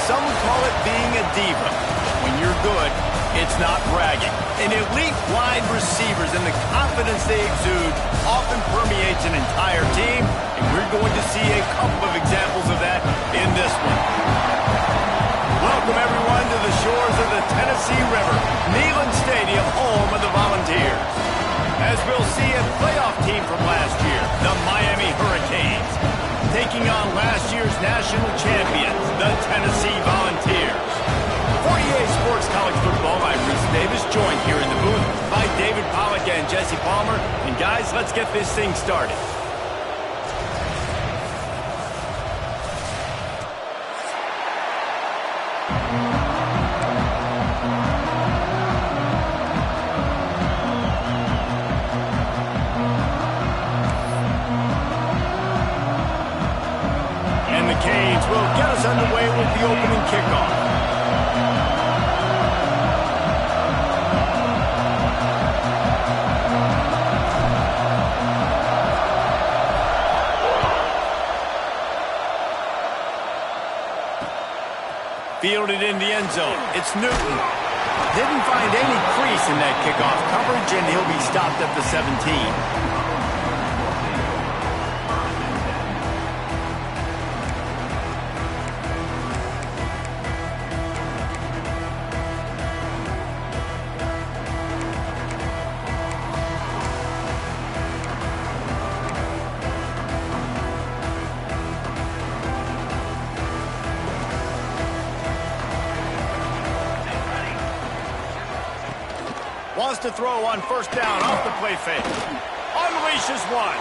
some would call it being a diva. When you're good, it's not bragging. And elite wide receivers and the confidence they exude often permeates an entire team, and we're going to see a couple of examples of that in this one. Welcome, everyone, to the shores of the Tennessee River, Neyland Stadium, home of the Volunteers. As we'll see a playoff team from last year, the Miami Hurricanes, taking on last year's national champions, the Tennessee Volunteers. For EA Sports College Football, I'm Reese Davis, joined here in the booth by David Pollack and Jesse Palmer. And guys, let's get this thing started. And the Canes will get us underway with the opening kickoff. Fielded in the end zone. It's Newton. Didn't find any crease in that kickoff coverage, and he'll be stopped at the 17. Wants to throw on first down off the play fake. Unleashes one.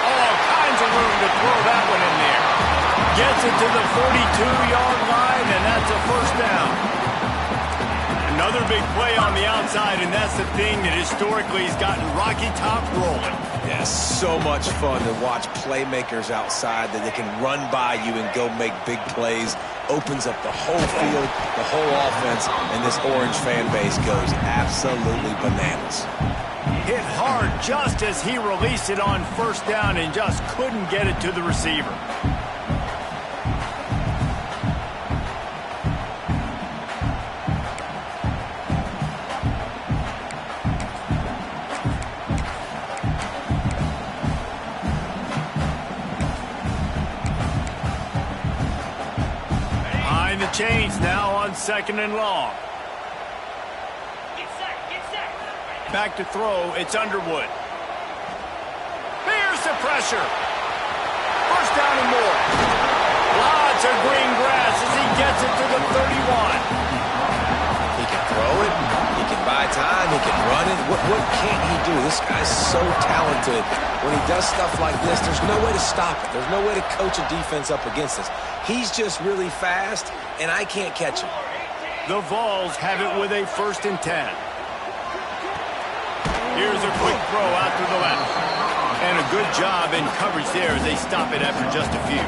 All kinds of room to throw that one in there. Gets it to the 42-yard line, and that's a first down. Another big play on the outside, and that's the thing that historically has gotten Rocky Top rolling. Yeah, so much fun to watch playmakers outside that they can run by you and go make big plays. Opens up the whole field, the whole offense, and this Orange fan base goes absolutely bananas. Hit hard just as he released it on first down and just couldn't get it to the receiver. The chains now on second and long. Back to throw, it's Underwood. Here's the pressure. First down and more. Lots of green grass as he gets it to the 31. He can throw it, he can buy time, he can run it. What can't he do? This guy's so talented. When he does stuff like this, there's no way to stop it. There's no way to coach a defense up against this. He's just really fast, and I can't catch him. The Vols have it with a 1st and 10. Here's a quick throw out to the left. And a good job in coverage there as they stop it after just a few.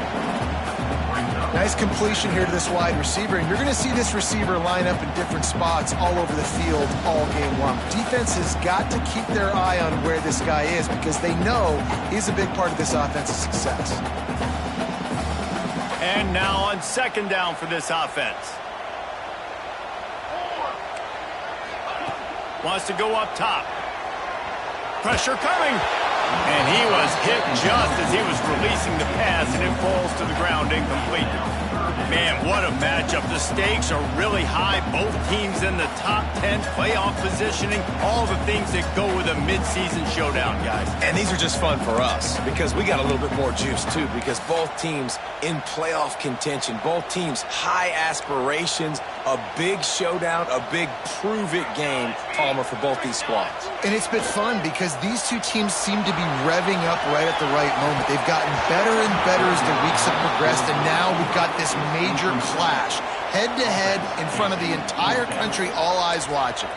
Nice completion here to this wide receiver, and you're going to see this receiver line up in different spots all over the field all game long. Defense has got to keep their eye on where this guy is because they know he's a big part of this offense's success. And now on second down for this offense. Wants to go up top. Pressure coming. And he was hit just as he was releasing the pass, and it falls to the ground incomplete. Man, what a matchup. The stakes are really high. Both teams in the top 10 playoff positioning. All the things that go with a midseason showdown, guys. And these are just fun for us because we got a little bit more juice, too, because both teams in playoff contention, both teams high aspirations, a big showdown, a big prove-it game, Palmer, for both these squads. And it's been fun because these two teams seem to be revving up right at the right moment. They've gotten better and better as the weeks have progressed, and now we've got this major clash, head-to-head in front of the entire country, all eyes watching.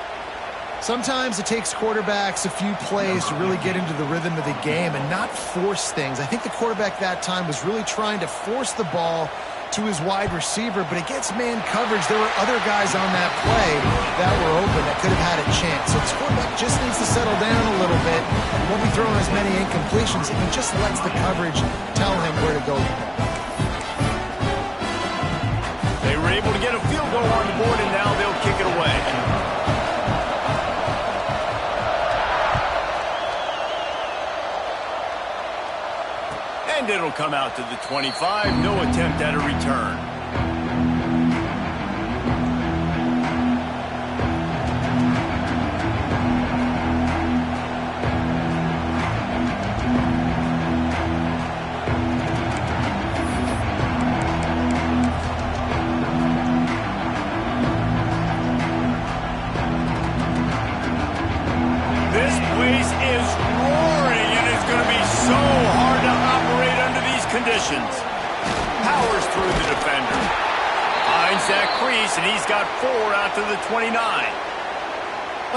Sometimes it takes quarterbacks a few plays to really get into the rhythm of the game and not force things. I think the quarterback that time was really trying to force the ball to his wide receiver, but against man coverage, there were other guys on that play that were open that could have had a chance. So this quarterback just needs to settle down a little bit. He won't be throwing as many incompletions if he just lets the coverage tell him where to go. They were able to get a field goal on the board, and now they'll kick it away. And it'll come out to the 25. No attempt at a return. This place is roaring, and it's going to be so hard to operate under these conditions. Powers through the defender. Finds that crease, and he's got 4 out to the 29.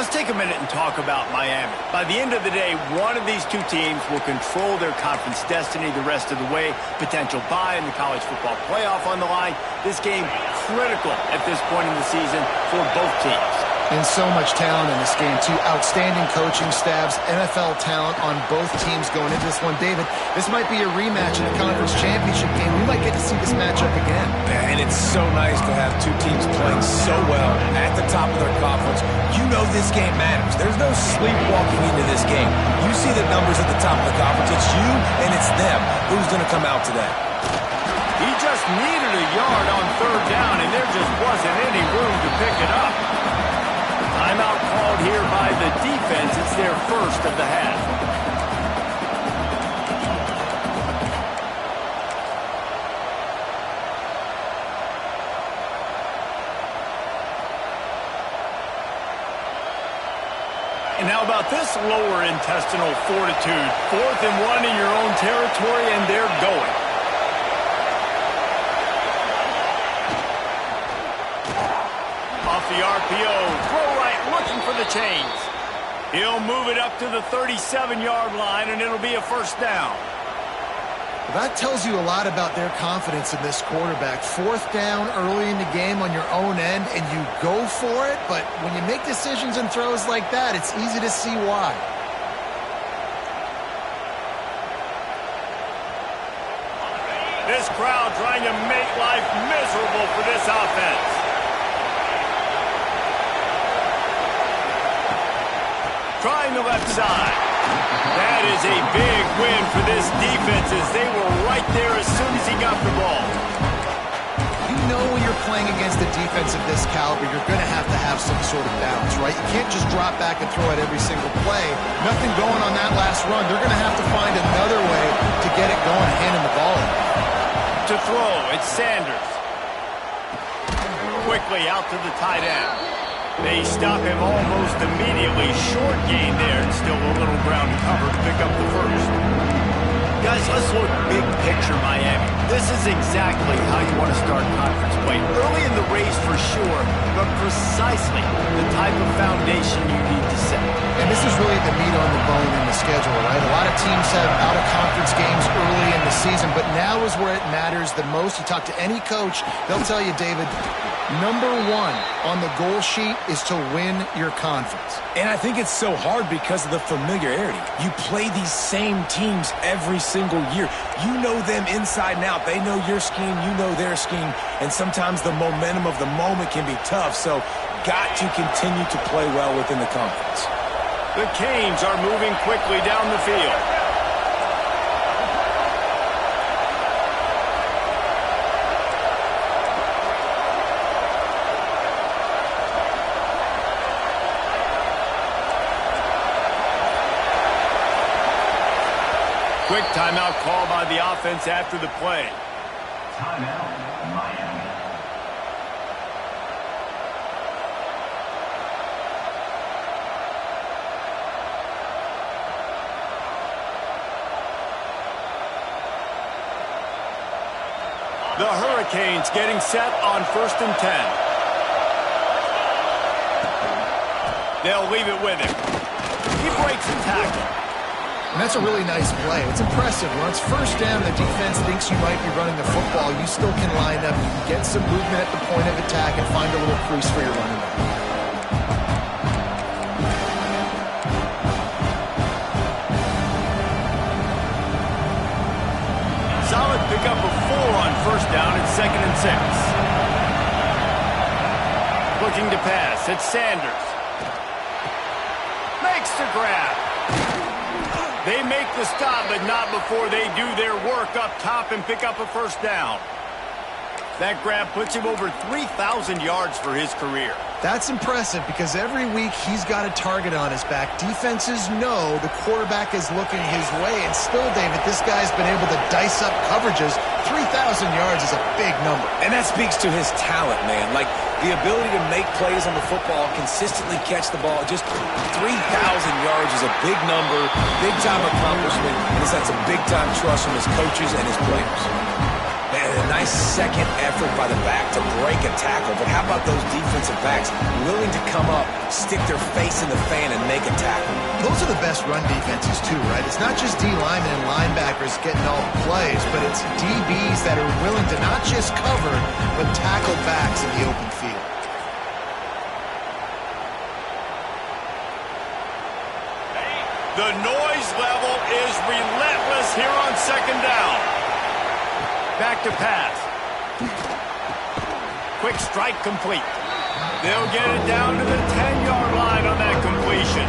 Let's take a minute and talk about Miami. By the end of the day, one of these two teams will control their conference destiny the rest of the way. Potential bye in the college football playoff on the line. This game critical at this point in the season for both teams. And so much talent in this game, too. Outstanding coaching staffs, NFL talent on both teams going into this one. David, this might be a rematch in the conference championship game. We might get to see this matchup again. And it's so nice to have two teams playing so well at the top of their conference. You know this game matters. There's no sleepwalking into this game. You see the numbers at the top of the conference. It's you and it's them. Who's going to come out today? He just needed a yard on 3rd down, and there just wasn't any room to pick it up. Timeout called here by the defense. It's their first of the half. And how about this lower intestinal fortitude? 4th and 1 in your own territory, and they're going. Off the RPO, throw right, looking for the chains. He'll move it up to the 37-yard line, and it'll be a first down. That tells you a lot about their confidence in this quarterback. 4th down early in the game on your own end, and you go for it, but when you make decisions and throws like that, it's easy to see why. This crowd trying to make life miserable for this offense. Trying the left side. That is a big win for this defense as they were right there as soon as he got the ball. You know when you're playing against a defense of this caliber, you're going to have some sort of balance, right? You can't just drop back and throw it every single play. Nothing going on that last run. They're going to have to find another way to get it going, handing the ball in. To throw, it's Sanders. Quickly out to the tight end. They stop him almost immediately. Short gain there, and still a little ground to cover to pick up the first. Guys, let's look big picture Miami. This is exactly how you want to start conference play. Early in the race for sure, but precisely the type of foundation you need to set. And this is really the meat on the bone in the schedule, right? A lot of teams have out-of-conference games early in the season, but now is where it matters the most. You talk to any coach, they'll tell you, David, number 1 on the goal sheet is to win your conference. And I think it's so hard because of the familiarity. You play these same teams every single year. You know them inside and out. They know your scheme, you know their scheme, and sometimes the momentum of the moment can be tough, so got to continue to play well within the conference. The Canes are moving quickly down the field. Quick timeout call by the offense after the play. Timeout, Miami. The Hurricanes getting set on 1st and 10. They'll leave it with him. He breaks the tackle. And that's a really nice play. It's impressive. When it's 1st down, the defense thinks you might be running the football. You still can line up. You can get some movement at the point of attack and find a little crease for your running back. Solid pickup of 4 on 1st down and 2nd and 6. pass. It's Sanders. Makes the grab. They make the stop, but not before they do their work up top and pick up a first down. That grab puts him over 3,000 yards for his career. That's impressive because every week he's got a target on his back. Defenses know the quarterback is looking his way, and still, David, this guy's been able to dice up coverages. 3,000 yards is a big number. And that speaks to his talent, man. Like, the ability to make plays on the football, consistently catch the ball. Just 3,000 yards is a big number, big-time accomplishment, and it's that's a big-time trust from his coaches and his players. Man, a nice second effort by the back to break a tackle, but how about those defensive backs willing to come up, stick their face in the fan, and make a tackle? Those are the best run defenses, too, right? It's not just D linemen and linebackers getting all the plays, but it's DBs that are willing to not just cover, but tackle backs in the open field. The noise level is relentless here on second down. Back to pass. Quick strike complete. They'll get it down to the 10-yard line on that completion.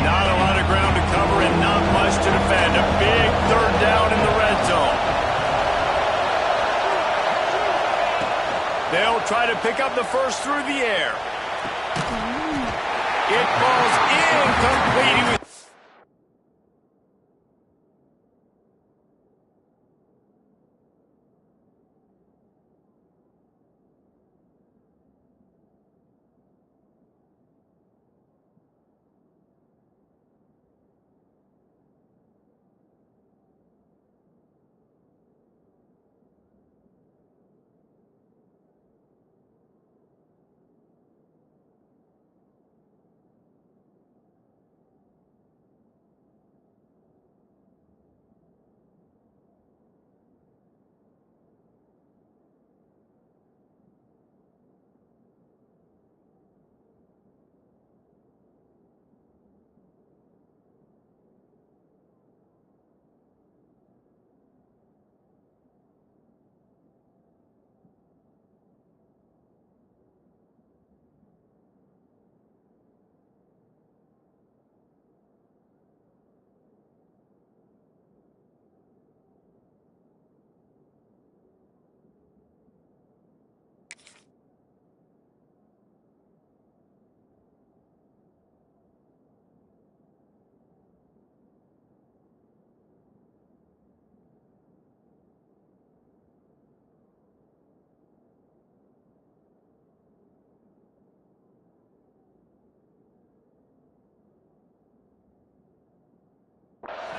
Not a lot of ground to cover and not much to defend. A big third down in the red zone. They'll try to pick up the first through the air. It falls incomplete.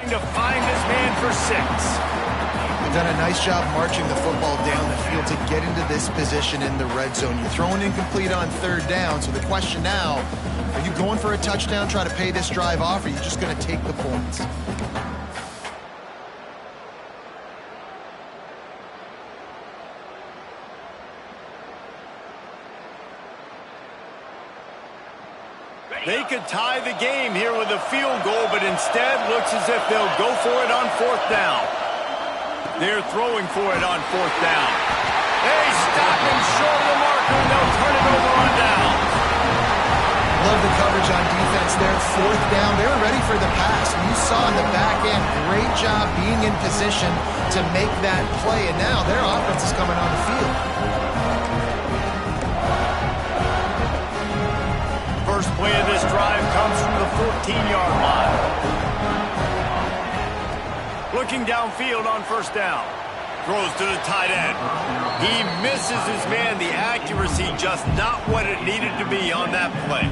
To find his man for 6. They've done a nice job marching the football down the field to get into this position in the red zone. You're throwing incomplete on third down, so the question now, are you going for a touchdown, try to pay this drive off, or are you just going to take the points? They could tie the game here with a field goal, but instead looks as if they'll go for it on fourth down. They're throwing for it on fourth down. They stop him short of the marker, and they'll turn it over on down. Love the coverage on defense there. Fourth down, they were ready for the pass. You saw in the back end, great job being in position to make that play, and now their offense is coming on the field. First play of this drive comes from the 14-yard line. Looking downfield on first down. Throws to the tight end. He misses his man. The accuracy just not what it needed to be on that play.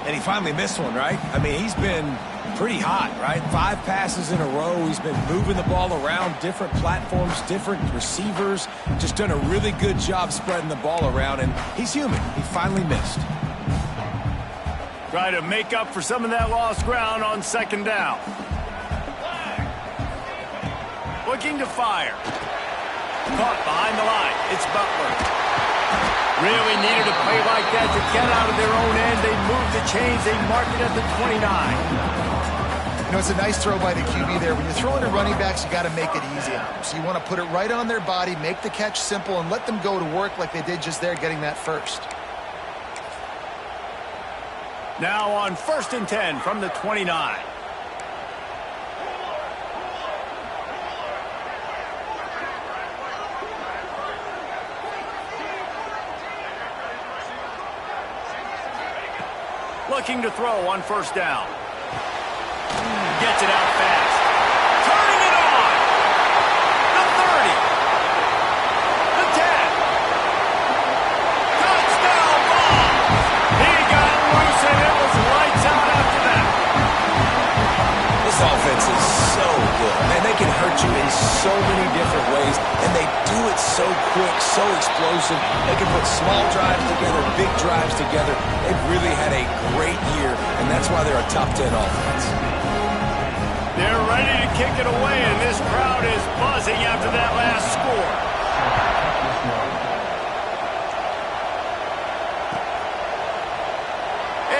And he finally missed one, right? I mean, he's been pretty hot, right? 5 passes in a row. He's been moving the ball around different platforms, different receivers. Just done a really good job spreading the ball around, and he's human. He finally missed. Try to make up for some of that lost ground on second down. Looking to fire. Caught behind the line. It's Butler. Really needed a play like that to get out of their own end. They moved the chains. They mark it at the 29. You know, it's a nice throw by the QB there. When you're throwing to running backs, you got to make it easy on them. So you want to put it right on their body, make the catch simple, and let them go to work like they did just there, getting that first. Now on 1st and 10 from the 29. Looking to throw on 1st down. Gets it out fast. Turning it on. The 30. The 10. Touchdown ball. He got loose and it was lights out after that. This offense is so good. Man, they can hurt you in so many different ways, and they do it so quick, so explosive. They can put small drives together, big drives together. They've really had a great year, and that's why they're a top 10 offense. They're ready to kick it away, and this crowd is buzzing after that last score.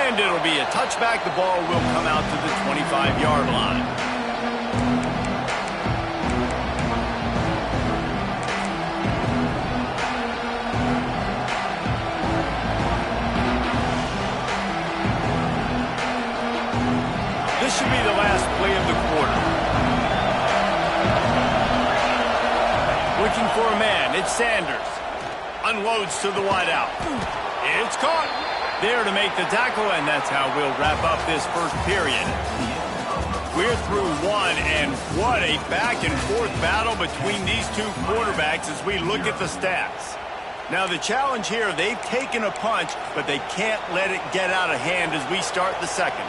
And it'll be a touchback. The ball will come out to the 25-yard line. This should be the last play of the quarter. Looking for a man. It's Sanders. Unloads to the wideout. It's caught. There to make the tackle, and that's how we'll wrap up this first period. We're through one, and what a back-and-forth battle between these two quarterbacks as we look at the stats. Now, the challenge here, they've taken a punch, but they can't let it get out of hand as we start the second.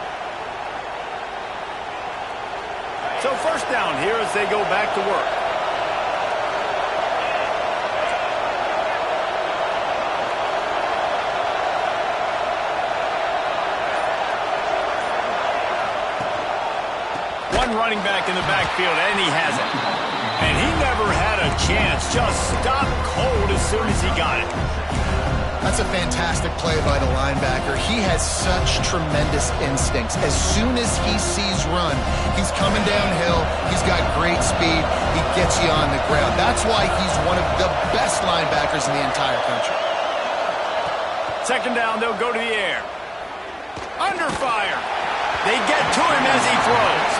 So 1st down here as they go back to work. One running back in the backfield, and he has it. And he never had a chance. Just stopped cold as soon as he got it. That's a fantastic play by the linebacker. He has such tremendous instincts. As soon as he sees run, he's coming downhill. He's got great speed. He gets you on the ground. That's why he's one of the best linebackers in the entire country. 2nd down, they'll go to the air. Under fire. They get to him as he throws.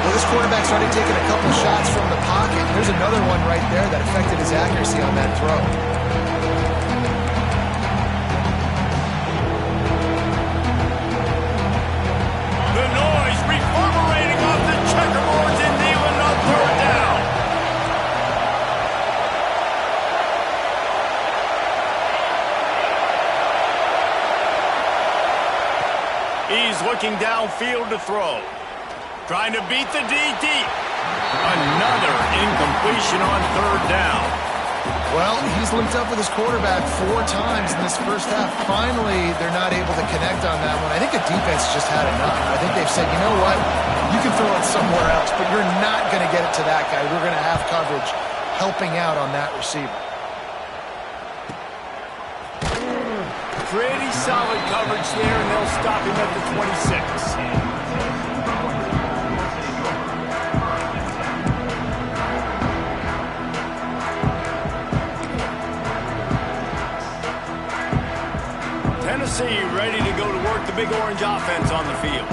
Well, this quarterback's already taken a couple shots from the pocket. There's another one right there that affected his accuracy on that throw. The noise reverberating off the checkerboards in Neyland on 3rd down. He's looking downfield to throw. Trying to beat the D deep. Another incompletion on 3rd down. Well, he's linked up with his quarterback 4 times in this first half. Finally, they're not able to connect on that one. I think the defense just had enough. I think they've said, you know what? You can throw it somewhere else, but you're not going to get it to that guy. We're going to have coverage helping out on that receiver. Pretty solid coverage there, and they'll stop him at the 26. Tennessee ready to go to work the Big Orange offense on the field.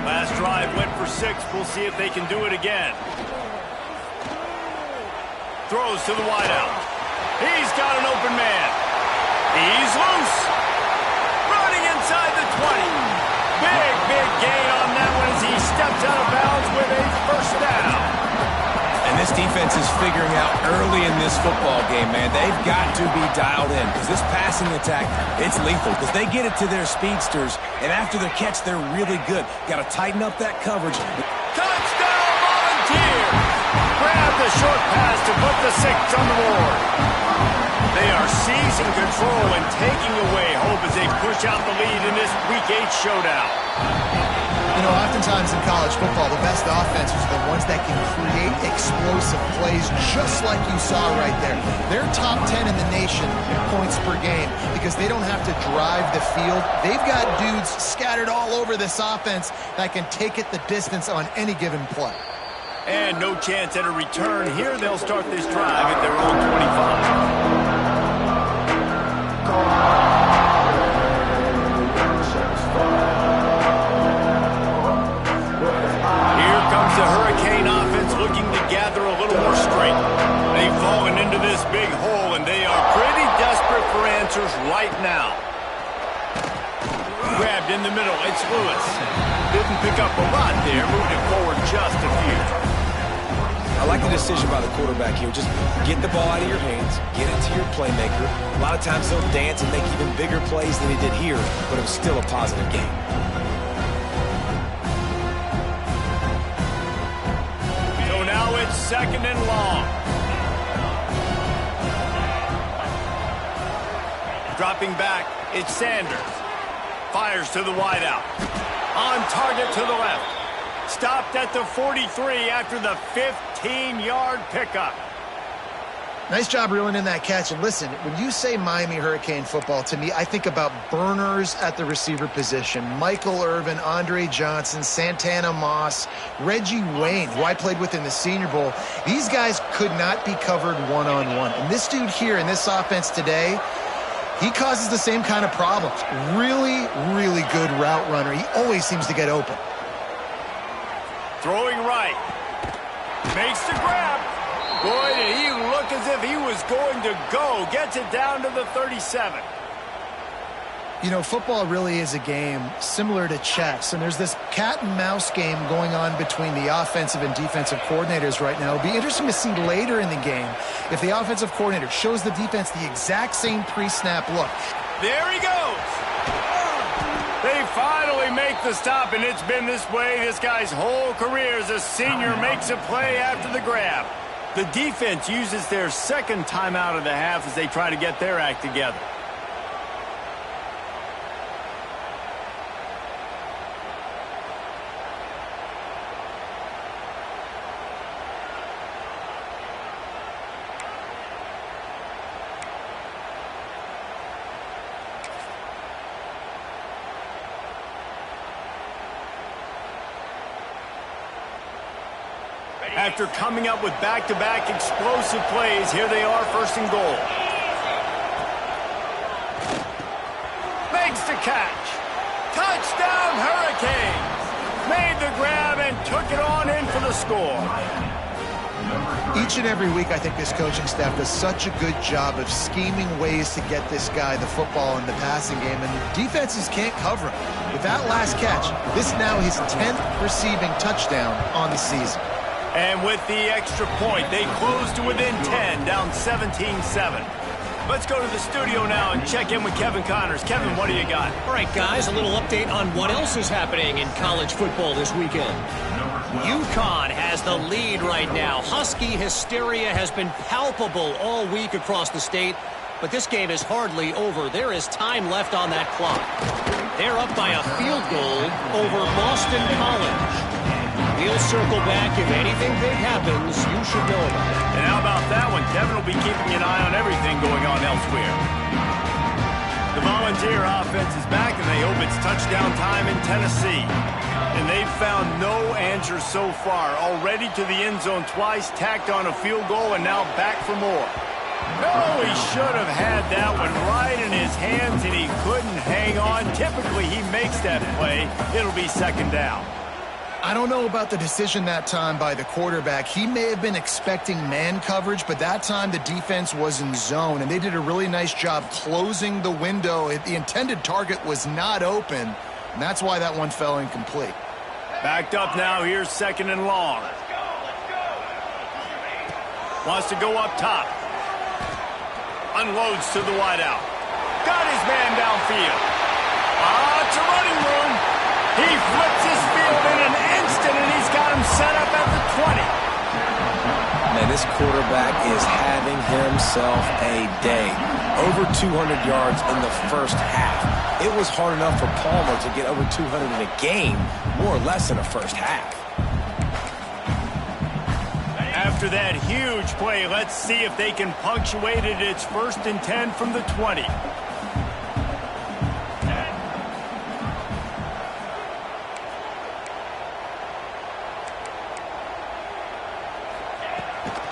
Last drive went for 6. We'll see if they can do it again. Throws to the wideout. He's got an open man. He's loose. Running inside the 20. Big gain on that one as he steps out of bounds with a 1st down. And this defense is figuring out early in this football game, man. They've got to be dialed in because this passing attack, it's lethal because they get it to their speedsters, and after the catch, they're really good. Got to tighten up that coverage. Touchdown, Volunteers! Grab the short pass to put the 6 on the board. They are seizing control and taking away hope as they push out the lead in this Week 8 showdown. You know, oftentimes in college football, the best offenses are the ones that can create explosive plays just like you saw right there. They're top 10 in the nation in points per game because they don't have to drive the field. They've got dudes scattered all over this offense that can take it the distance on any given play. And no chance at a return here. They'll start this drive at their own 25. The Hurricane offense looking to gather a little more strength. They've fallen into this big hole, and they are pretty desperate for answers right now. Grabbed in the middle. It's Lewis. Didn't pick up a lot there. Moved it forward just a few. I like the decision by the quarterback here. Just get the ball out of your hands. Get it to your playmaker. A lot of times he'll dance and make even bigger plays than he did here, but it was still a positive game. It's second and long. Dropping back, it's Sanders. Fires to the wideout. On target to the left. Stopped at the 43 after the 15-yard pickup. Nice job reeling in that catch. And listen, when you say Miami Hurricane football, to me, I think about burners at the receiver position. Michael Irvin, Andre Johnson, Santana Moss, Reggie Wayne, who I played with in the Senior Bowl. These guys could not be covered one-on-one. And this dude here in this offense today, he causes the same kind of problems. Really, really good route runner. He always seems to get open. Throwing right. Makes the grab. Boy, did he look as if he was going to go. Gets it down to the 37. You know, football really is a game similar to chess, and there's this cat and mouse game going on between the offensive and defensive coordinators right now. It'll be interesting to see later in the game if the offensive coordinator shows the defense the exact same pre-snap look. There he goes. They finally make the stop, and it's been this way this guy's whole career as a senior. Makes a play after the grab. The defense uses their second timeout of the half as they try to get their act together. After coming up with back-to-back explosive plays, here they are, first and goal. Makes the catch. Touchdown, Hurricanes. Made the grab and took it on in for the score. Each and every week, I think this coaching staff does such a good job of scheming ways to get this guy the football in the passing game, and defenses can't cover him. With that last catch, this is now his 10th receiving touchdown on the season. And with the extra point, they close to within 10, down 17-7. Let's go to the studio now and check in with Kevin Connors. Kevin, what do you got? All right, guys, a little update on what else is happening in college football this weekend. UConn has the lead right now. Husky hysteria has been palpable all week across the state, but this game is hardly over. There is time left on that clock. They're up by a field goal over Boston College. We'll circle back. If anything big happens, you should know about it. And how about that one? Kevin will be keeping an eye on everything going on elsewhere. The Volunteer offense is back, and they hope it's touchdown time in Tennessee. And they've found no answer so far. Already to the end zone twice, tacked on a field goal, and now back for more. No, he should have had that one right in his hands, and he couldn't hang on. Typically, he makes that play. It'll be second down. I don't know about the decision that time by the quarterback. He may have been expecting man coverage, but that time the defense was in zone, and they did a really nice job closing the window. The intended target was not open, and that's why that one fell incomplete. Backed up now. Here's second and long. Wants to go up top. Unloads to the wideout. Got his man downfield. It's a running room. He flips his field in an instant, and he's got him set up at the 20. Man, this quarterback is having himself a day. Over 200 yards in the first half. It was hard enough for Palmer to get over 200 in a game, more or less in the first half. After that huge play, let's see if they can punctuate it. It's 1st and 10 from the 20.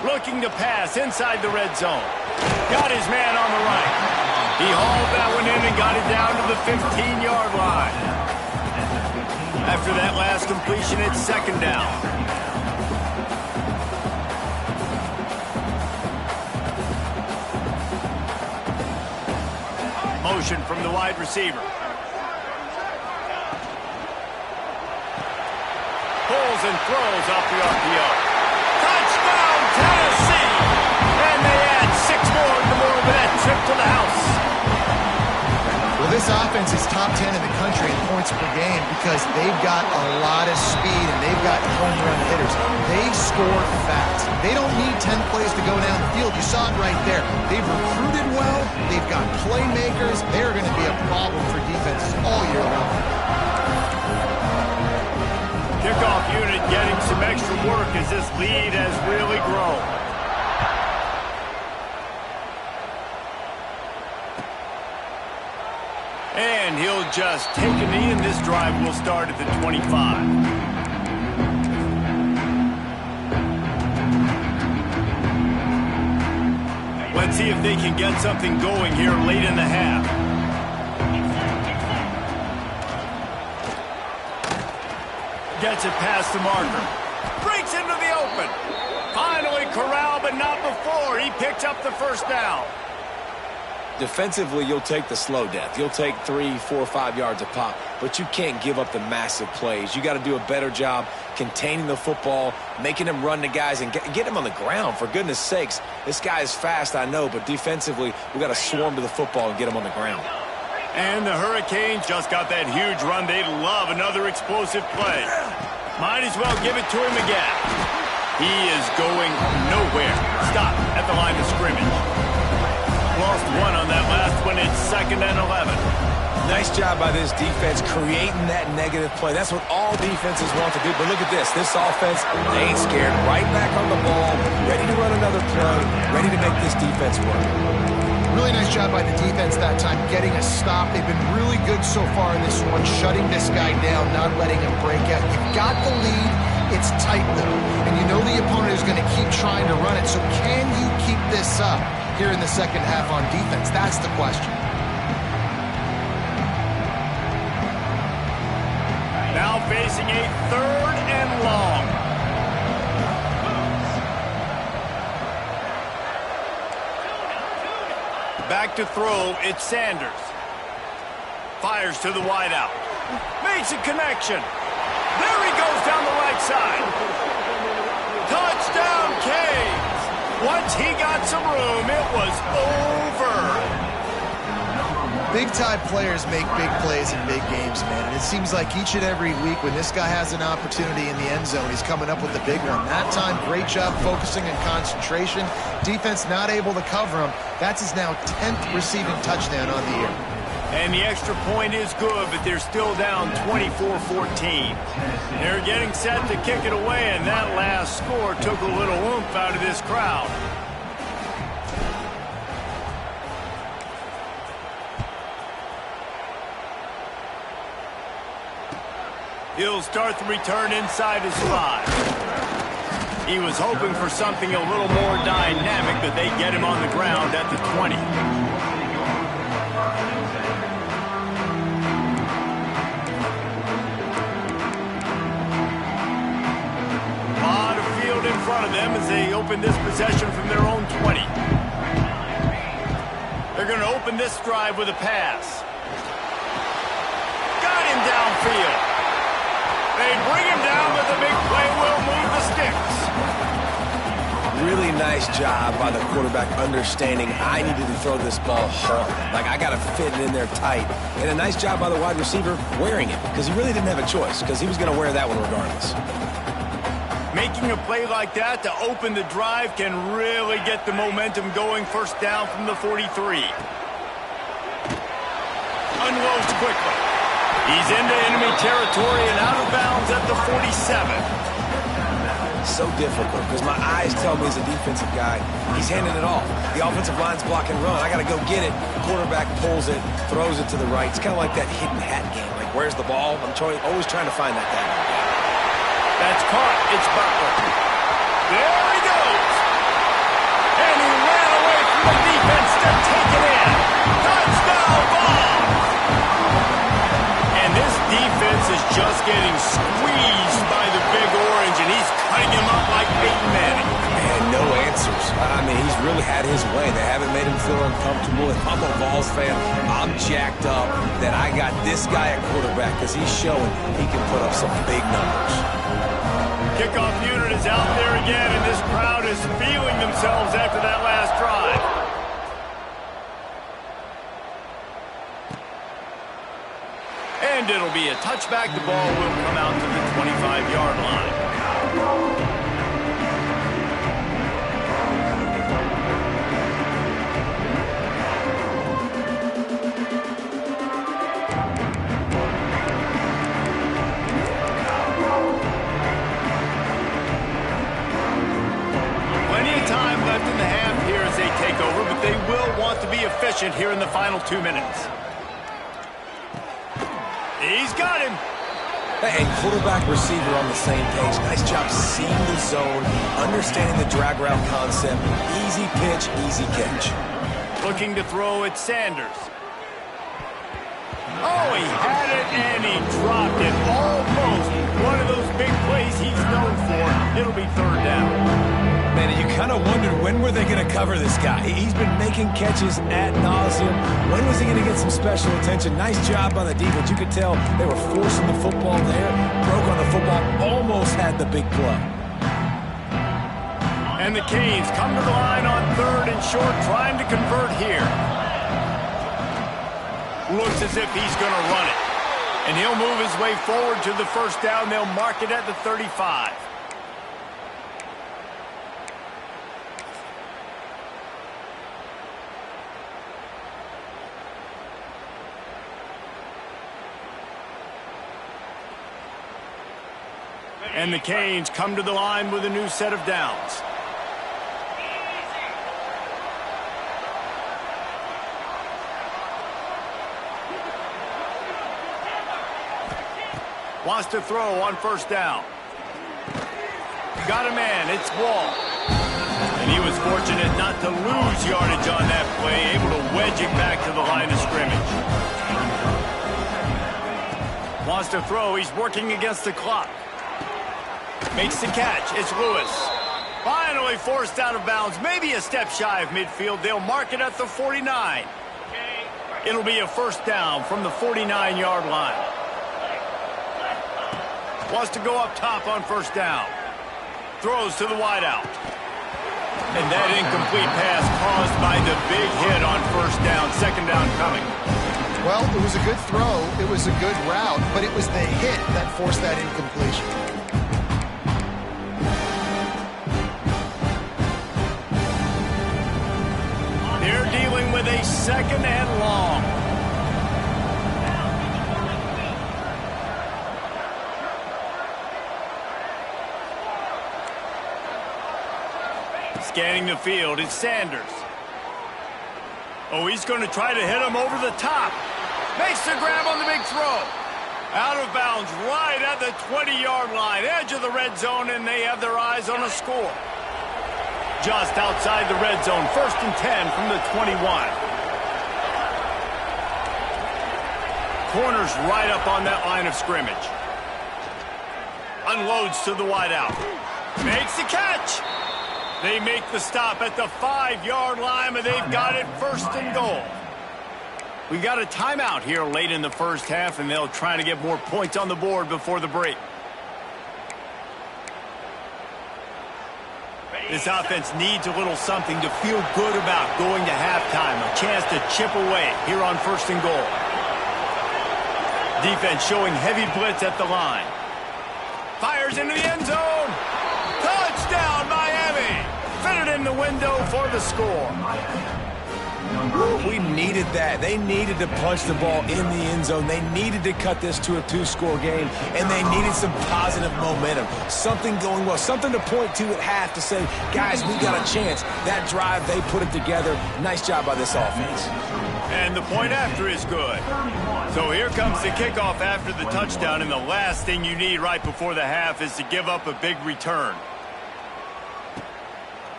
Looking to pass inside the red zone. Got his man on the right. He hauled that one in and got it down to the 15-yard line. After that last completion, it's 2nd down. Motion from the wide receiver. Pulls and throws off the RPO. Touchdown, Tennessee! And they add 6 more in the morning with that trip to the house. Well, this offense is top 10 in the country in points per game because they've got a lot of speed and they've got home run hitters. They score fast. They don't need 10 plays to go down the field. You saw it right there. They've recruited well. They've got playmakers. They're going to be a problem for defenses all year long. Kickoff unit getting some extra work as this lead has really grown. And he'll just take a knee, and this drive will start at the 25. Let's see if they can get something going here late in the half. Gets it past the marker. Breaks into the open. Finally corralled, but not before. He picked up the 1st down. Defensively, you'll take the slow death. You'll take 3, 4, 5 yards a pop, but you can't give up the massive plays. You got to do a better job containing the football, making them run the guys, and get them on the ground. For goodness sakes, this guy is fast, I know, but defensively, we got to swarm to the football and get him on the ground. And the Hurricanes just got that huge run. They'd love another explosive play. Might as well give it to him again. He is going nowhere. Stop at the line of scrimmage. Lost 1 on that last one. It's 2nd and 11. Nice job by this defense creating that negative play. That's what all defenses want to do. But look at this. This offense, they ain't scared. Right back on the ball, ready to run another play, ready to make this defense work. Really nice job by the defense that time, getting a stop. They've been really good so far in this one, shutting this guy down, not letting him break out. You've got the lead. It's tight, though. And you know the opponent is going to keep trying to run it. So can you keep this up here in the 2nd half on defense? That's the question. Now facing a 3rd and long. Back to throw, it's Sanders. Fires to the wideout. Makes a connection. There he goes down the right side. Touchdown, Canes. Once he got some room, it was over. Big-time players make big plays in big games, man. And it seems like each and every week when this guy has an opportunity in the end zone, he's coming up with a big one. That time, great job focusing and concentration. Defense not able to cover him. That's his now 10th receiving touchdown on the year. And the extra point is good, but they're still down 24-14. They're getting set to kick it away, and that last score took a little oomph out of this crowd. He'll start the return inside his 5. He was hoping for something a little more dynamic, but they get him on the ground at the 20. A lot of field in front of them as they open this possession from their own 20. They're going to open this drive with a pass. Got him downfield. They bring him down, but the big play will move the sticks. Really nice job by the quarterback understanding I needed to throw this ball hard. Like, I got to fit it in there tight. And a nice job by the wide receiver wearing it because he really didn't have a choice because he was going to wear that one regardless. Making a play like that to open the drive can really get the momentum going. 1st down from the 43. Unloads quickly. He's into enemy territory and out of bounds at the 47. so difficult because my eyes tell me as a defensive guy, he's handing it off. The offensive line's blocking run. I got to go get it. Quarterback pulls it, throws it to the right. It's kind of like that hidden hat game. Like, where's the ball? I'm always trying to find that guy. That's caught. It's Butler. There he goes. And he ran away from the defense to take it in. Touchdown ball. And this defense is just getting squeezed by the Big Orange, and he's cutting him up like Peyton Manning. Man, no answers. I mean, he's really had his way. They haven't made him feel uncomfortable. If I'm a Vols fan, I'm jacked up that I got this guy at quarterback because he's showing he can put up some big numbers. Kickoff unit is out there again, and this crowd is feeling themselves after that last drive. And it'll be a touchback. The ball will come out to the 25-yard line. Left in the half here as they take over, but they will want to be efficient here in the final 2 minutes. He's got him. Hey, quarterback, receiver on the same page. Nice job seeing the zone, understanding the drag route concept. Easy pitch, easy catch. Looking to throw at Sanders. Oh, he had it and he dropped it. Almost one of those big plays he's known for. It'll be third down. Man, you kind of wondered when were they going to cover this guy. He's been making catches ad nauseum. When was he going to get some special attention? Nice job by the defense. You could tell they were forcing the football there. Broke on the football, almost had the big play. And the Canes come to the line on third and short, trying to convert here. Looks as if he's going to run it. And he'll move his way forward to the first down. They'll mark it at the 35. And the Canes come to the line with a new set of downs. Wants to throw on first down. Got a man. It's Wall. And he was fortunate not to lose yardage on that play, able to wedge it back to the line of scrimmage. Wants to throw. He's working against the clock. Makes the catch. It's Lewis. Finally forced out of bounds. Maybe a step shy of midfield. They'll mark it at the 49. It'll be a first down from the 49-yard line. Wants to go up top on first down. Throws to the wideout. And that incomplete pass caused by the big hit on first down. Second down coming. Well, it was a good throw. It was a good route, but it was the hit that forced that incompletion. They're dealing with a second and long. Scanning the field, it's Sanders. Oh, he's going to try to hit him over the top. Makes the grab on the big throw. Out of bounds right at the 20-yard line, edge of the red zone, and they have their eyes on a score. Just outside the red zone, 1st and 10 from the 21. Corners right up on that line of scrimmage. Unloads to the wideout. Makes the catch. They make the stop at the 5-yard line, and they've got it 1st and goal. We got a timeout here late in the first half, and they'll try to get more points on the board before the break. This offense needs a little something to feel good about going to halftime. A chance to chip away here on 1st and goal. Defense showing heavy blitz at the line. Fires into the end zone. Touchdown, Miami. Fitted in the window for the score. We needed that. They needed to punch the ball in the end zone. They needed to cut this to a 2-score game, and they needed some positive momentum. Something going well, something to point to at half to say, guys, we got a chance. That drive, they put it together. Nice job by this offense. And the point after is good. So here comes the kickoff after the touchdown, and the last thing you need right before the half is to give up a big return.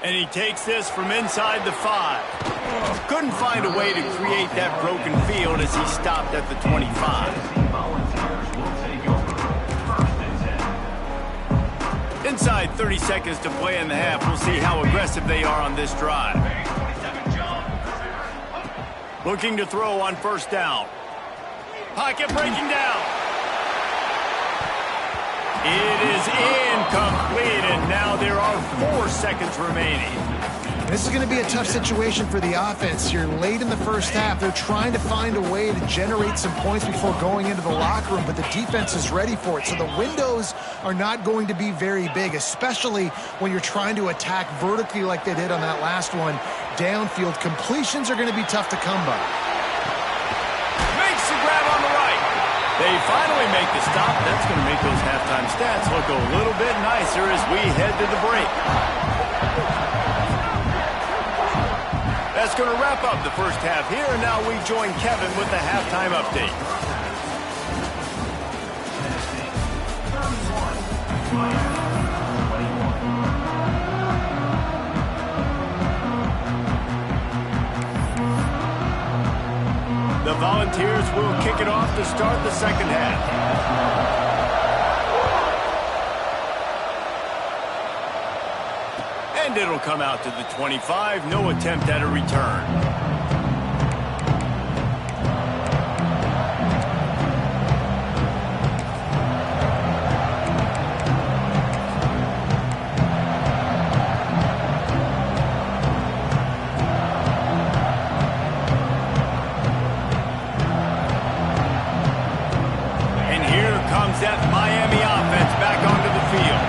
And he takes this from inside the 5. Couldn't find a way to create that broken field as he stopped at the 25. Inside 30 seconds to play in the half. We'll see how aggressive they are on this drive. Looking to throw on first down. Pocket breaking down. It is incomplete, and now there are 4 seconds remaining. This is going to be a tough situation for the offense here. Late in the first half, they're trying to find a way to generate some points before going into the locker room, but the defense is ready for it. So the windows are not going to be very big, especially when you're trying to attack vertically like they did on that last one. Downfield completions are going to be tough to come by. Makes the grab on the right. They finally make the stop. That's going to make those halftime stats look a little bit nicer as we head to the break. That's going to wrap up the first half here, and now we join Kevin with the halftime update. The Volunteers will kick it off to start the second half. And it'll come out to the 25. No attempt at a return. That Miami offense back onto the field.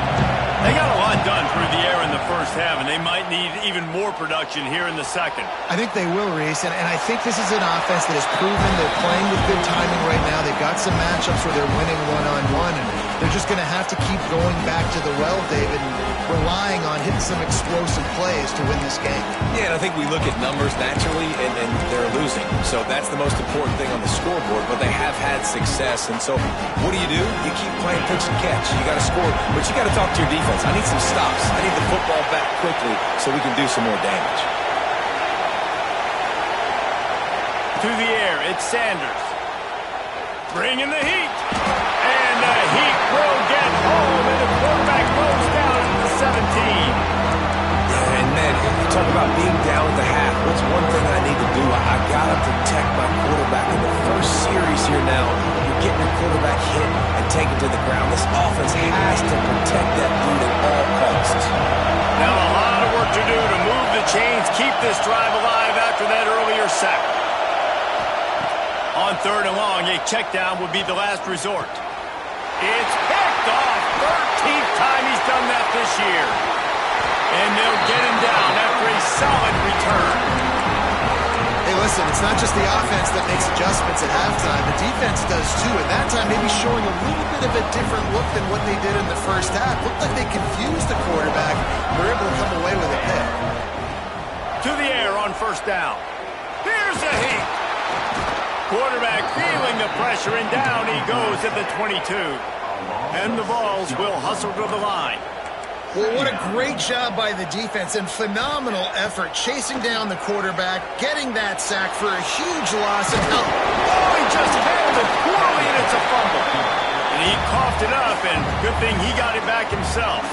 They got a lot done through the air in the first half, and they might need even more production here in the second. I think they will, Reese, and I think this is an offense that has proven they're playing with good timing right now. They've got some matchups where they're winning one-on-one, and they're just going to have to keep going back to the well, David, and relying on hitting some explosive plays to win this game. Yeah, and I think we look at numbers naturally, and they're losing. So that's the most important thing on the scoreboard, but they have had success. And so what do? You keep playing pitch and catch. You got to score, but you got to talk to your defense. I need some stops. I need the football back quickly so we can do some more damage. To the air, it's Sanders. Bringing the heat. And the heat will get home, and the quarterback goes down at the 17. And man, you talk about being down at the half. What's one thing I need to do? I got to protect my quarterback in the first series here now. You're getting your quarterback hit and taken to the ground. This offense has to protect that dude at all costs. Now a lot of work to do to move the chains, keep this drive alive after that earlier sack. On 3rd and long, a check down would be the last resort. It's picked off. 13th time he's done that this year. And they'll get him down after a solid return. Hey, listen, it's not just the offense that makes adjustments at halftime. The defense does too. At that time, maybe showing a little bit of a different look than what they did in the first half. Looked like they confused the quarterback. They're able to come away with a pick. To the air on first down. Here's a heat. Quarterback feeling the pressure, and down he goes at the 22. And the Vols will hustle to the line. Well, what a great job by the defense and phenomenal effort chasing down the quarterback, getting that sack for a huge loss. And he just handled it poorly, and it's a fumble. And he coughed it up, and good thing he got it back himself.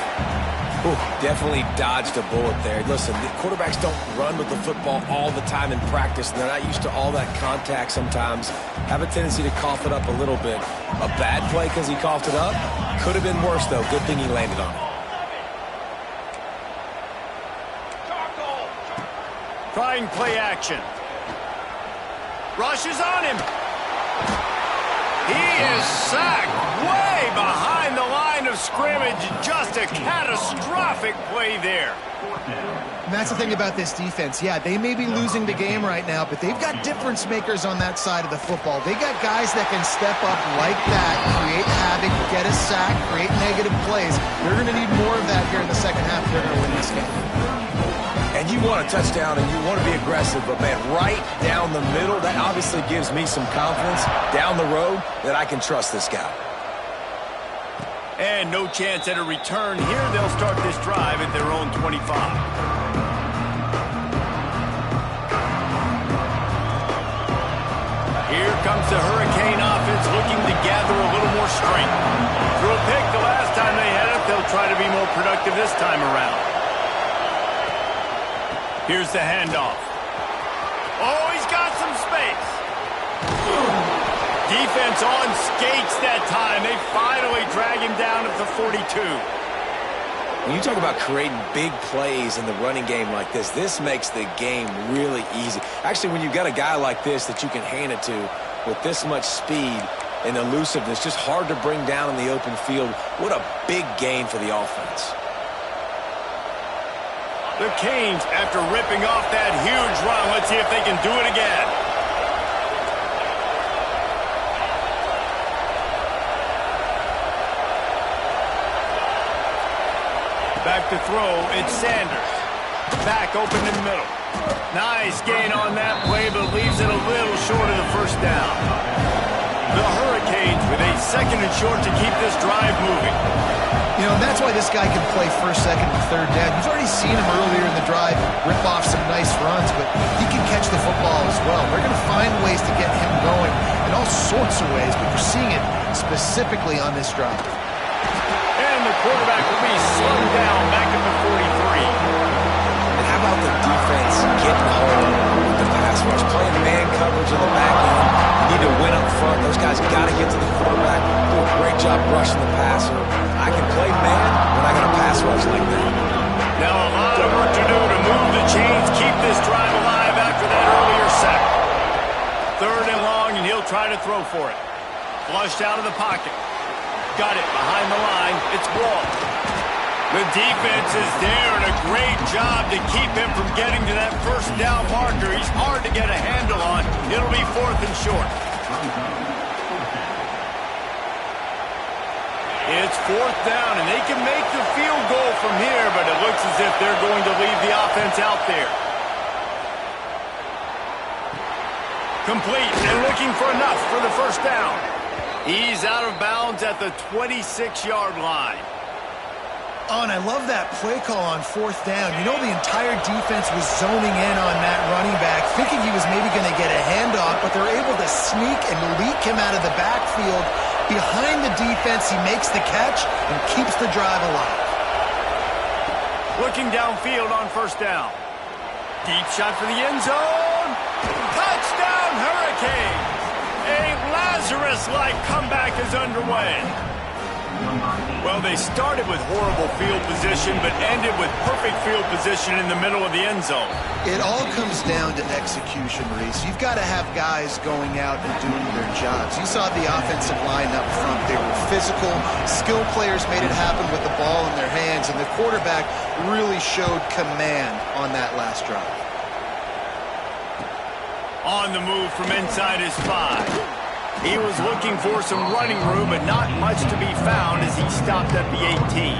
Ooh, definitely dodged a bullet there. Listen, the quarterbacks don't run with the football all the time in practice. They're not used to all that contact sometimes. Have a tendency to cough it up a little bit. A bad play because he coughed it up? Could have been worse, though. Good thing he landed on it. Trying play action. Rushes on him. He is sacked way behind the line of of scrimmage. Just a catastrophic play there. And that's the thing about this defense. Yeah, they may be losing the game right now, but they've got difference makers on that side of the football. They got guys that can step up like that, create havoc, get a sack, create negative plays. They're going to need more of that here in the second half if they're going to win this game. And you want a touchdown and you want to be aggressive, but man, right down the middle, that obviously gives me some confidence down the road that I can trust this guy. And no chance at a return here. They'll start this drive at their own 25. Here comes the Hurricane offense looking to gather a little more strength. Threw a pick the last time they had it. They'll try to be more productive this time around. Here's the handoff. Oh, he's got some space. Defense on skates that time. They finally drag him down at the 42. When you talk about creating big plays in the running game like this makes the game really easy. Actually, when you've got a guy like this that you can hand it to with this much speed and elusiveness, just hard to bring down in the open field. What a big gain for the offense. The Canes, after ripping off that huge run, let's see if they can do it again. Back to throw, it's Sanders. Back open in the middle. Nice gain on that play, but leaves it a little short of the first down. The Hurricanes with a second and short to keep this drive moving. You know, that's why this guy can play first, second, and third down. You've already seen him earlier in the drive rip off some nice runs, but he can catch the football as well. They're going to find ways to get him going in all sorts of ways, but you're seeing it specifically on this drive. And the quarterback will be slowed down back at the 43. And how about the defense getting home with the pass rush, playing man coverage in the back end? You need to win up front. Those guys got to get to the quarterback, do a great job rushing the passer. I can play man when I got a pass rush like that. Now a lot of work to do to move the chains, keep this drive alive after that earlier sack. Third and long, and he'll try to throw for it. Flushed out of the pocket. Got it behind the line. It's Wall. The defense is there, and a great job to keep him from getting to that first down marker. He's hard to get a handle on. It'll be fourth and short. It's fourth down, and they can make the field goal from here, but it looks as if they're going to leave the offense out there. Complete, and looking for enough for the first down. He's out of bounds at the 26-yard line. Oh, and I love that play call on fourth down. You know, the entire defense was zoning in on that running back, thinking he was maybe going to get a handoff, but they're able to sneak and leak him out of the backfield. Behind the defense, he makes the catch and keeps the drive alive. Looking downfield on first down. Deep shot for the end zone. Touchdown, Hurricanes! A Lazarus-like comeback is underway. Well, they started with horrible field position, but ended with perfect field position in the middle of the end zone. It all comes down to execution, Reese. You've got to have guys going out and doing their jobs. You saw the offensive line up front. They were physical. Skilled players made it happen with the ball in their hands, and the quarterback really showed command on that last drive. On the move from inside his 5. He was looking for some running room, but not much to be found as he stopped at the 18.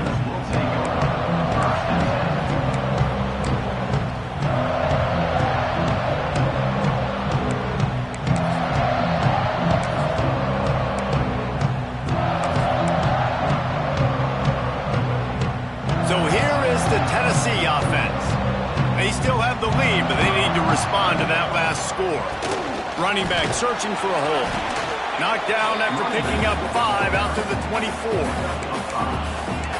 So here is the Tennessee offense. They still have the lead, but they need to respond to that last score. Running back searching for a hole. Knocked down after picking up 5 out to the 24.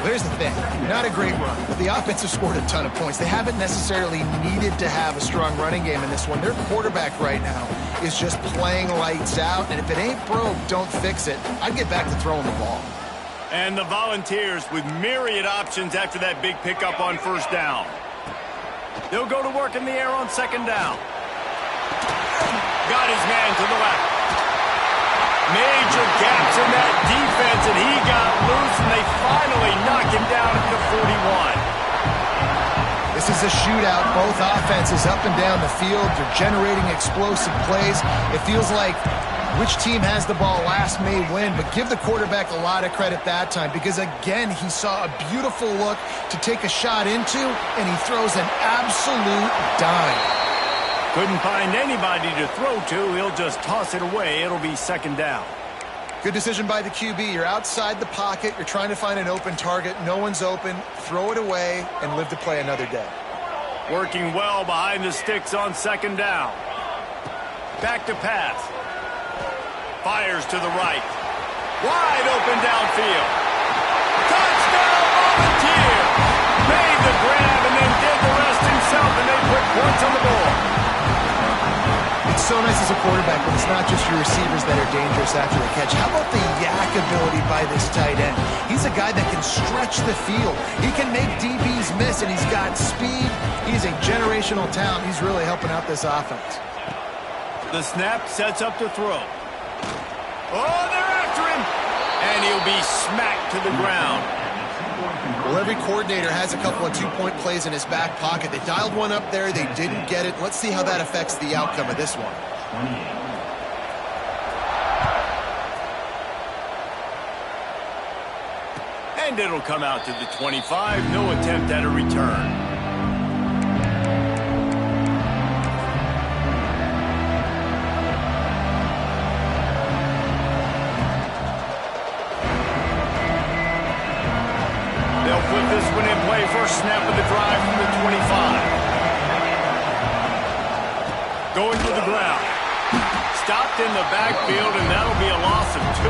Here's the thing. Not a great run, but the offense has scored a ton of points. They haven't necessarily needed to have a strong running game in this one. Their quarterback right now is just playing lights out, and if it ain't broke, don't fix it. I'd get back to throwing the ball. And the Volunteers with myriad options after that big pickup on first down. They'll go to work in the air on second down. Got his man to the left. Major gaps in that defense, and he got loose, and they finally knock him down at the 41. This is a shootout. Both offenses up and down the field. They're generating explosive plays. It feels like which team has the ball last may win, but give the quarterback a lot of credit that time because, again, he saw a beautiful look to take a shot into, and he throws an absolute dime. Couldn't find anybody to throw to. He'll just toss it away. It'll be second down. Good decision by the QB. You're outside the pocket. You're trying to find an open target. No one's open. Throw it away and live to play another day. Working well behind the sticks on second down. Back to pass. Fires to the right. Wide open downfield. Touchdown, Volunteer! Made the grab and then did the rest himself, and they put points on the board. It's so nice as a quarterback, but it's not just your receivers that are dangerous after the catch. How about the yak ability by this tight end? He's a guy that can stretch the field. He can make DBs miss, and he's got speed. He's a generational talent. He's really helping out this offense. The snap sets up to throw. Oh, they're after him! And he'll be smacked to the ground. Well, every coordinator has a couple of two-point plays in his back pocket. They dialed one up there. They didn't get it. Let's see how that affects the outcome of this one. And it'll come out to the 25. No attempt at a return. Put this one in play. First snap of the drive from the 25. Going to the ground. Stopped in the backfield, and that'll be a loss of 2.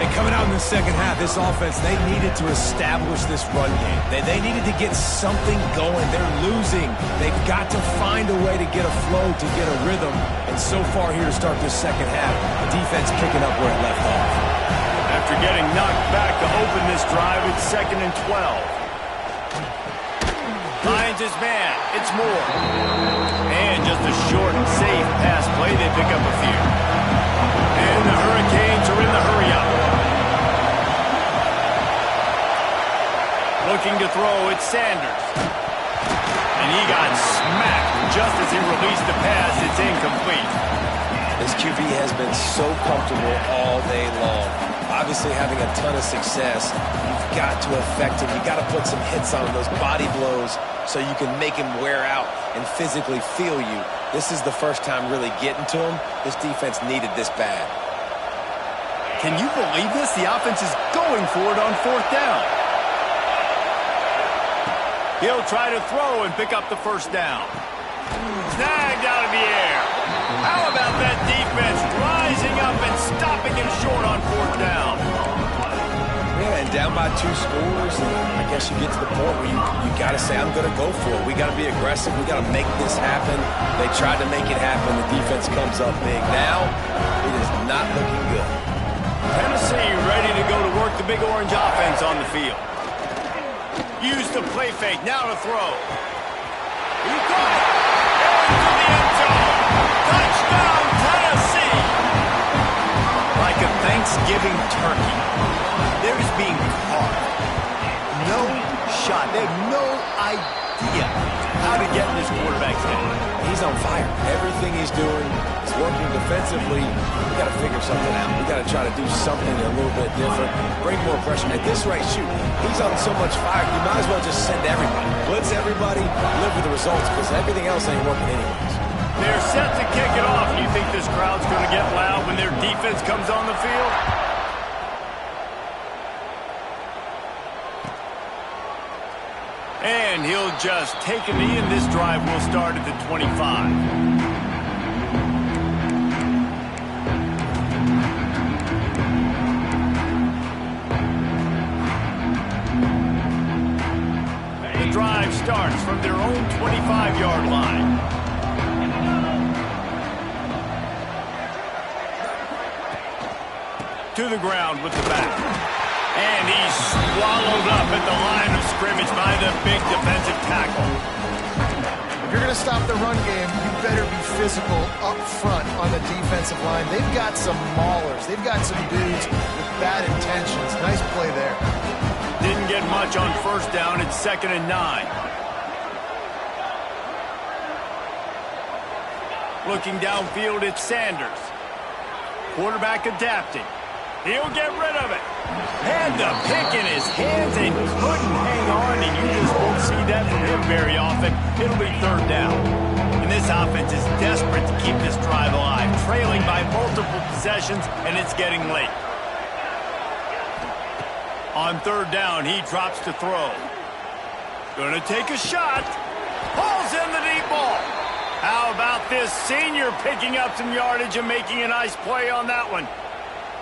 And coming out in the second half, this offense, they needed to establish this run game. They needed to get something going. They're losing. They've got to find a way to get a flow, to get a rhythm. And so far here to start this second half, the defense picking up where it left off. After getting knocked back to open this drive, it's 2nd and 12. Finds his man. It's Moore. And just a short, safe pass play. They pick up a few. And the Hurricanes are in the hurry-up. Looking to throw, it's Sanders. And he got smacked just as he released the pass. It's incomplete. This QB has been so comfortable all day long. Obviously having a ton of success. You've got to affect him. You've got to put some hits on him, those body blows, so you can make him wear out and physically feel you. This is the first time really getting to him. This defense needed this bad. Can you believe this? The offense is going for it on 4th down. He'll try to throw and pick up the first down. Snagged out of the air. How about that defense rising up and stopping him short on 4th down? Yeah, and down by 2 scores, and I guess you get to the point where you got to say, I'm going to go for it. We got to be aggressive. We got to make this happen. They tried to make it happen. The defense comes up big. Now, it is not looking good. Tennessee ready to go to work the Big Orange offense on the field. Used the play fake. Now to throw. He caught it. Into the end zone. Touchdown, Tennessee. Like a Thanksgiving turkey, they're just being caught. No shot. They have no idea how to get in this quarterback's head. He's on fire. Everything he's doing is working defensively. We got to figure something out. We got to try to do something a little bit different. Bring more pressure. At this rate, shoot, he's on so much fire, you might as well just send everybody. Blitz everybody, live with the results, because everything else ain't working anyways. They're set to kick it off. You think this crowd's going to get loud when their defense comes on the field? And he'll just take a knee, and this drive will start at the 25. The drive starts from their own 25-yard line. To the ground with the back. And he's swallowed up at the line of scrimmage by the big defensive tackle. If you're going to stop the run game, you better be physical up front on the defensive line. They've got some maulers. They've got some dudes with bad intentions. Nice play there. Didn't get much on first down. It's 2nd and 9. Looking downfield, it's Sanders. Quarterback adapting. He'll get rid of it. Had the pick in his hands and couldn't hang on, and you just won't see that from him very often. It'll be 3rd down. And this offense is desperate to keep this drive alive, trailing by multiple possessions, and it's getting late. On 3rd down, he drops to throw. Gonna take a shot. Pulls in the deep ball. How about this senior picking up some yardage and making a nice play on that one?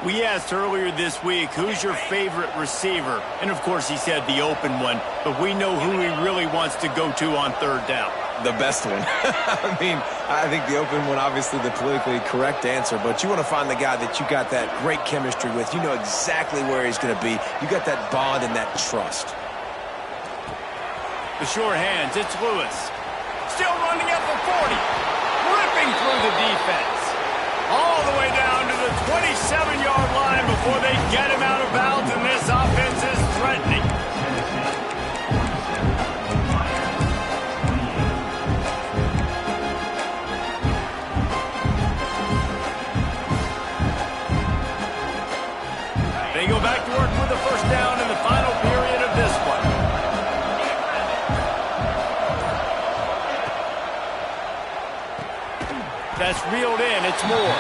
We asked earlier this week, who's your favorite receiver? And, of course, he said the open one, but we know who he really wants to go to on 3rd down. The best one. I mean, I think the open one, obviously the politically correct answer, but you want to find the guy that you got that great chemistry with. You know exactly where he's going to be. You got that bond and that trust. The sure hands, it's Lewis. Still running at the 40. Ripping through the defense. All the way down to the 27-yard line before they get him out of bounds, and this offense is threatening. They go back to work with the 1st down in the final period of this one. That's reeled in. It's Moore.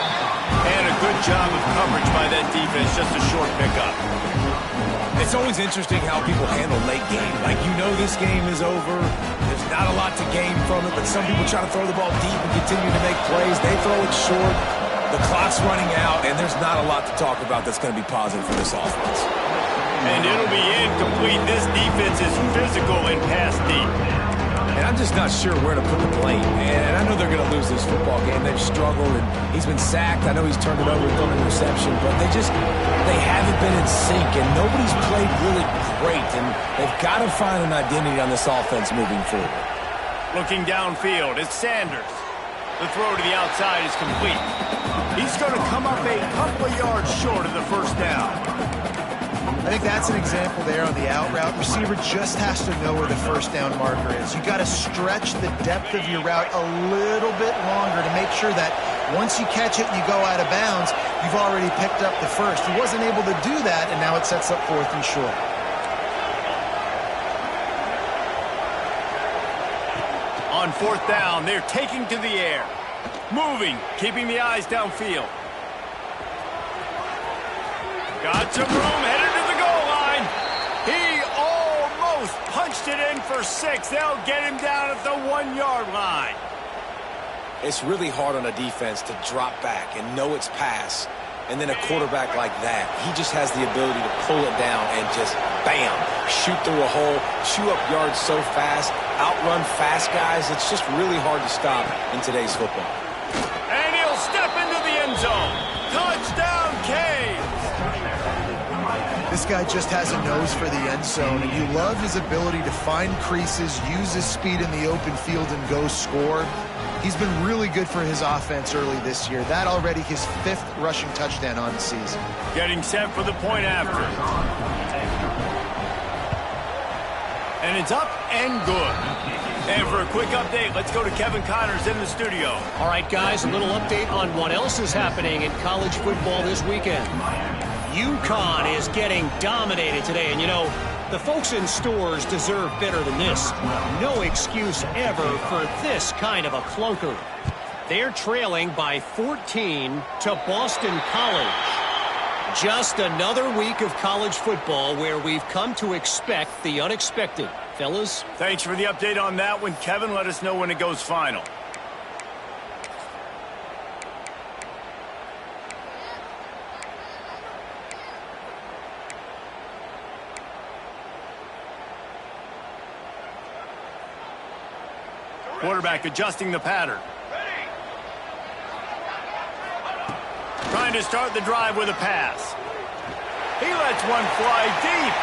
And a good job of coverage by that defense. Just a short pickup. It's always interesting how people handle late game. Like, you know this game is over. There's not a lot to gain from it, but some people try to throw the ball deep and continue to make plays. They throw it short. The clock's running out, and there's not a lot to talk about that's going to be positive for this offense. And it'll be incomplete. This defense is physical and pass deep. And I'm just not sure where to put the blame. And I know they're going to lose this football game. They've struggled, and he's been sacked. I know he's turned it over and thrown an interception, but they haven't been in sync, and nobody's played really great. And they've got to find an identity on this offense moving forward. Looking downfield, it's Sanders. The throw to the outside is complete. He's going to come up a couple of yards short of the 1st down. I think that's an example there on the out route. Receiver just has to know where the 1st down marker is. You got to stretch the depth of your route a little bit longer to make sure that once you catch it and you go out of bounds, you've already picked up the 1st. He wasn't able to do that, and now it sets up 4th and short. On 4th down, they're taking to the air. Moving, keeping the eyes downfield. Got some room, headed to the goal line. He almost punched it in for 6. They'll get him down at the 1-yard line. It's really hard on a defense to drop back and know it's pass. And then a quarterback like that, he just has the ability to pull it down and just, bam, shoot through a hole, chew up yards so fast, outrun fast guys. It's just really hard to stop in today's football. And he'll step into the end zone. Touchdown, Canes. This guy just has a nose for the end zone, and you love his ability to find creases, use his speed in the open field, and go score. He's been really good for his offense early this year. That already his 5th rushing touchdown on the season. Getting set for the point after. And it's up and good. And for a quick update, let's go to Kevin Connors in the studio. All right, guys, a little update on what else is happening in college football this weekend. UConn is getting dominated today, and you know, the folks in stores deserve better than this. No excuse ever for this kind of a clunker. They're trailing by 14 to Boston College. Just another week of college football where we've come to expect the unexpected. Fellas? Thanks for the update on that one, Kevin. Let us know when it goes final. Quarterback adjusting the pattern. Trying to start the drive with a pass. He lets one fly deep.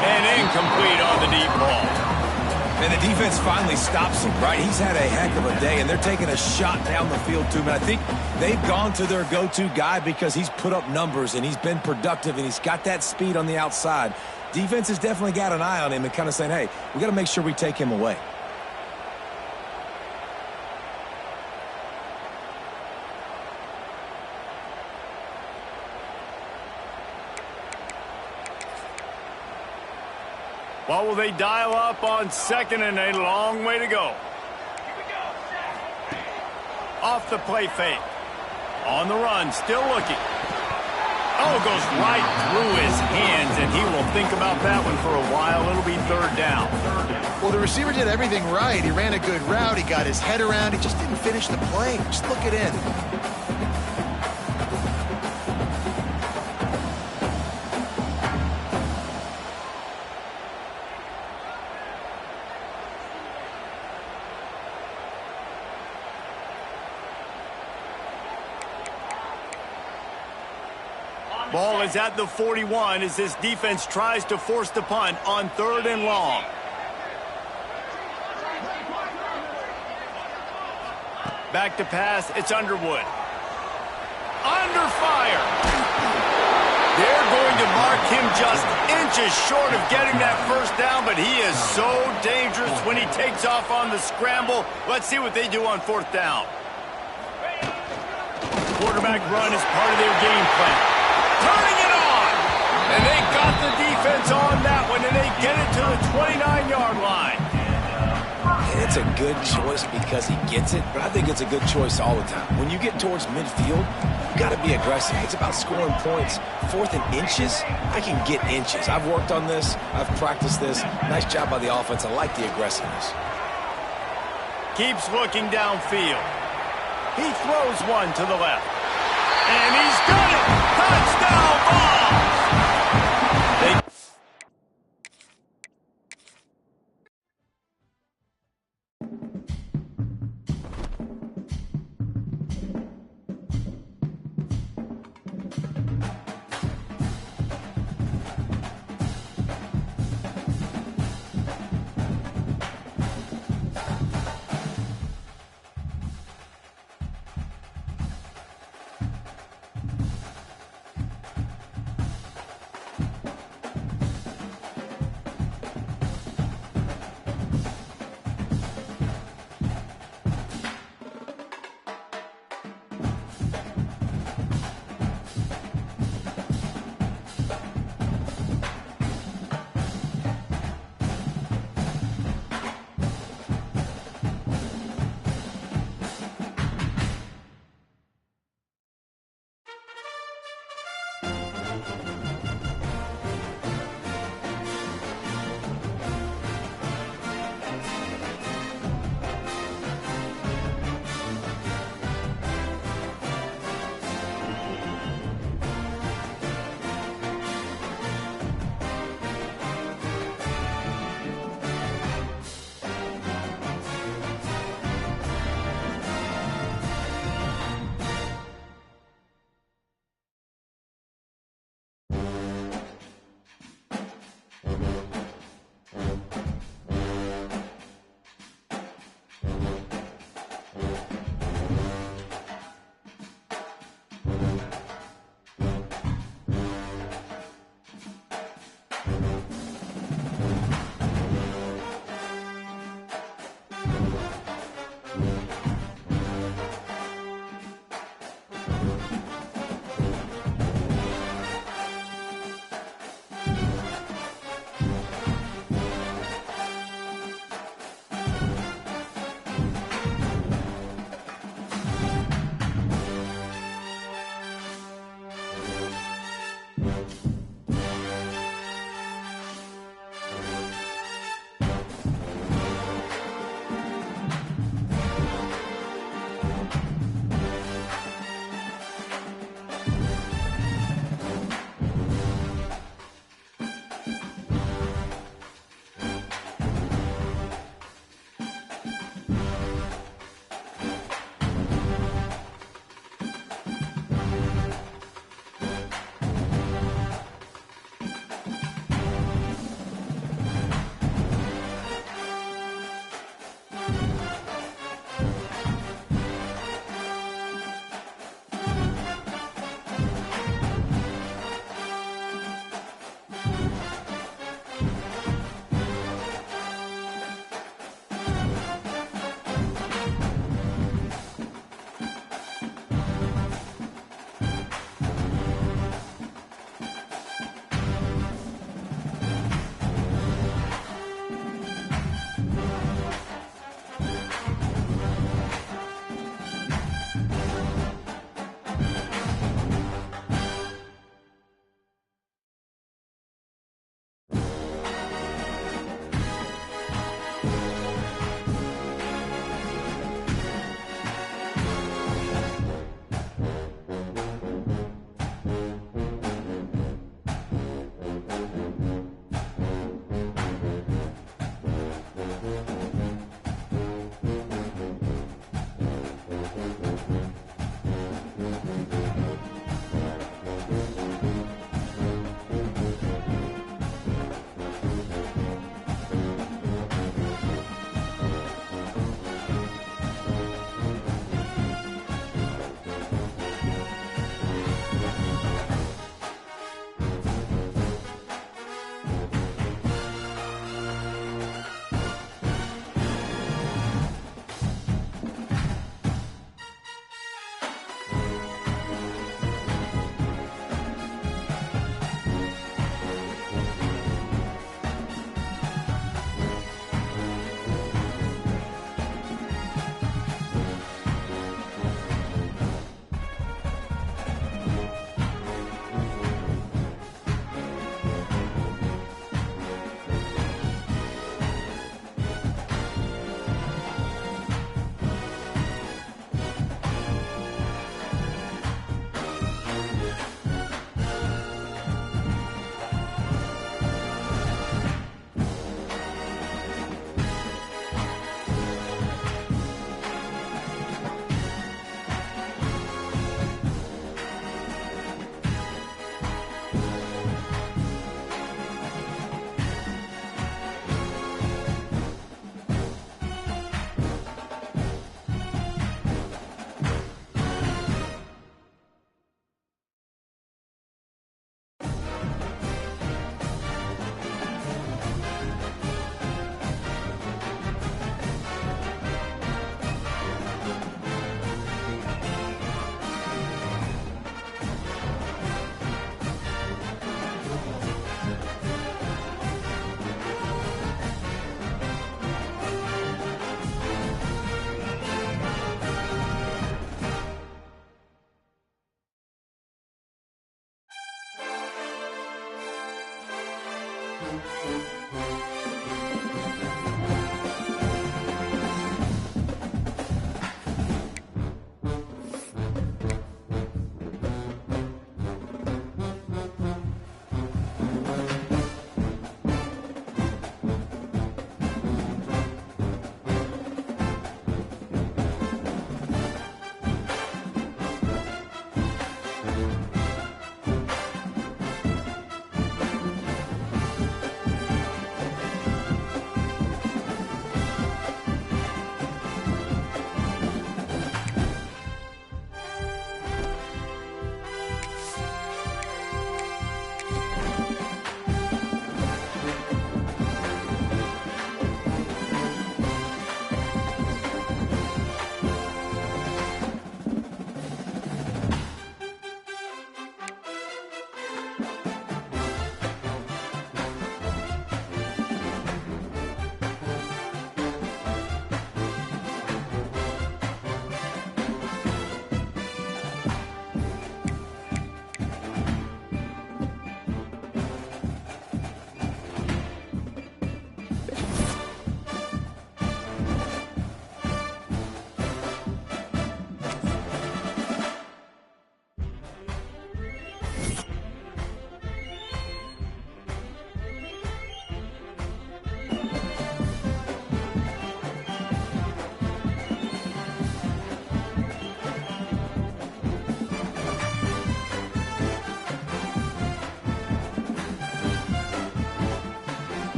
And incomplete on the deep ball. And the defense finally stops him, right? He's had a heck of a day, and they're taking a shot down the field to him. And I think they've gone to their go-to guy because he's put up numbers, and he's been productive, and he's got that speed on the outside. Defense has definitely got an eye on him and kind of saying, hey, we got to make sure we take him away. What will they dial up on 2nd and a long way to go? Off the play fake. On the run, still looking. Oh, goes right through his hands, and he will think about that one for a while. It'll be 3rd down. Well, the receiver did everything right. He ran a good route. He got his head around. He just didn't finish the play. Just look it in. Ball is at the 41 as this defense tries to force the punt on 3rd and long. Back to pass, it's Underwood. Under fire. They're going to mark him just inches short of getting that 1st down, but he is so dangerous when he takes off on the scramble. Let's see what they do on 4th down. Quarterback run is part of their game plan. Turning it on! And they got the defense on that one, and they get it to the 29-yard line. And it's a good choice because he gets it, but I think it's a good choice all the time. When you get towards midfield, you got to be aggressive. It's about scoring points. 4th and inches, I can get inches. I've worked on this. I've practiced this. Nice job by the offense. I like the aggressiveness. Keeps looking downfield. He throws one to the left. And he's got it! Touchdown ball!